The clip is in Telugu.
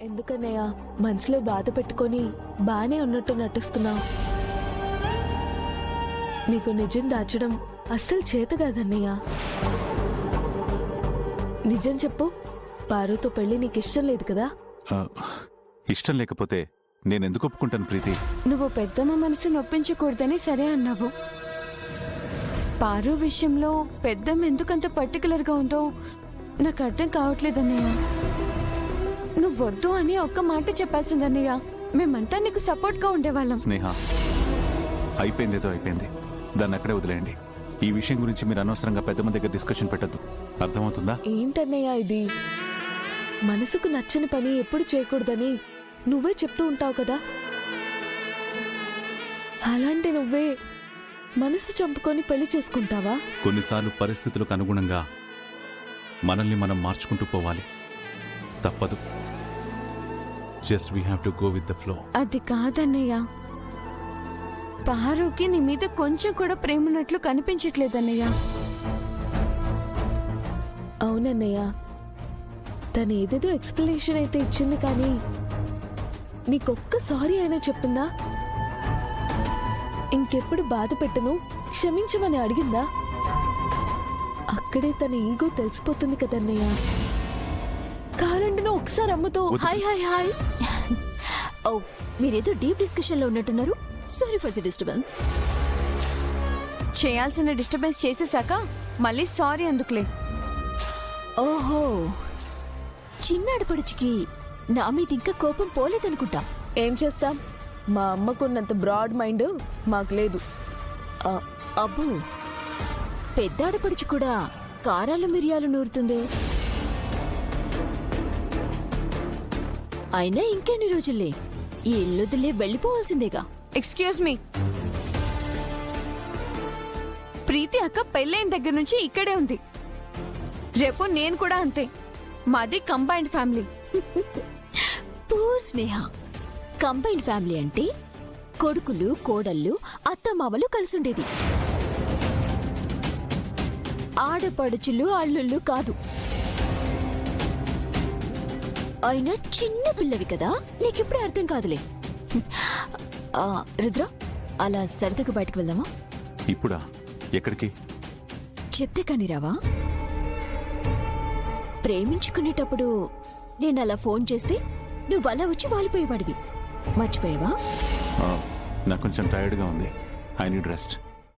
ఎందుకన్నయ్య మనసులో బాధ పెట్టుకొని బానే ఉన్నట్టు నటిస్తున్నావు? నీకు నిజం దాచడం అస్సలు చేత కాదన్నయ్య. నిజం చెప్పు, పారుతో పెళ్లి నీకు ఇష్టం లేదు కదా? ఇష్టం లేకపోతే నేనెందుకు ఒప్పుకుంటాను ప్రీతి? నువ్వు పెద్దమ్మ మనసు నొప్పించకూడదని సరే అన్నావు. పారు విషయంలో పెద్దమ్మ ఎందుకంత పర్టికులర్ గా ఉందో నాకు అర్థం కావట్లేదన్నయ్య. నువ్వు వద్దు అని ఒక్క మాట చెప్పాల్సిందన్నయ్య. మేమంతా నీకు సపోర్ట్ గా ఉండేవాళ్ళం. స్నేహ, అయిపోయిందేదో అయిపోయింది, దాన్ని అక్కడే వదిలేయండి. ఈ విషయం గురించి మీరు అనవసరంగా పెద్దమ్మ దగ్గర డిస్కషన్ పెట్టద్దు, అర్థమవుతుందా? ఏంటన్నయ్య ఇది? మనసుకు నచ్చని పని ఎప్పుడు చేయకూడదని నువ్వే చెప్తూ ఉంటావు కదా. అలాంటి నువ్వే మనసు చంపుకొని పెళ్లి చేసుకుంటావా? కొన్నిసార్లు పరిస్థితులకు అనుగుణంగా మనల్ని మనం మార్చుకుంటూ పోవాలి, తప్పదు. Just we have to go with the flow. అది కాదన్నయ్య, పారుకి నీ మీద కొంచెం కూడా ప్రేమ ఉన్నట్లు కనిపించట్లేదన్నయ్య. అవునన్నయ్య, తను ఏదేదో ఎక్స్ప్లెనేషన్ అయితే ఇచ్చింది, కానీ నీకొక్క సారీ అయినా చెప్పిందా? ఇంకెప్పుడు బాధ పెట్టను, క్షమించమని అడిగిందా? అక్కడే తన ఈగో తెలిసిపోతుంది కదన్నయ్య. కారండిను ఒకసారి అమ్మతో హాయ్ హాయ్ హాయ్. ఓ, మీరేదో డీప్ డిస్కషన్ లో ఉన్నట్టున్నారు. Sorry for the disturbance. చేయాల్సిన డిస్టర్బెన్స్ చేసేసాక మళ్ళీ సారీ అందుకులే. ఓహో, చిన్నాడపడుచుకి నా మీద ఇంకా కోపం పోలేదనుకుంటా. ఏం చేస్తాం, మా అమ్మకున్నంత బ్రాడ్ మైండ్ మాకు లేదు. అబ్బో, పెద్దాడపడుచు కూడా కారాలు మిరియాలు నూరుతుంది. అయినా ఇంకెన్ని రోజుల్లే ఈ ఇల్లుదిలే వెళ్ళిపోవాల్సిందేగా. ఎక్స్క్యూజ్ మీ, ప్రీతి అక్క పెళ్ళైన దగ్గర నుంచి ఇక్కడే ఉంది. రేపు నేను కూడా అంతే. మాది కంబైన్డ్ ఫ్యామిలీ. పూ స్నేహ, కంబైన్డ్ ఫ్యామిలీ అంటే కొడుకులు కోడళ్ళు అత్తమామలు కలిసుండేది, ఆడపడుచులు అల్లుళ్ళు కాదు. అయినా చిన్న పిల్లవి కదా, నీకిప్పుడే అర్థం కాదులే. రుద్ర, అలా సరదాగా బయటకు వెళ్దామా? ఇప్పుడా? ఎక్కడికి? చెప్తే కానీ రావా? ప్రేమించుకునేటప్పుడు నేను అలా ఫోన్ చేస్తే నువ్వు అలా వచ్చి వాలిపోయేవాడివి, మర్చిపోయావా? నాకు కొంచెం టైర్డ్గా ఉంది, ఐ నీడ్ రెస్ట్.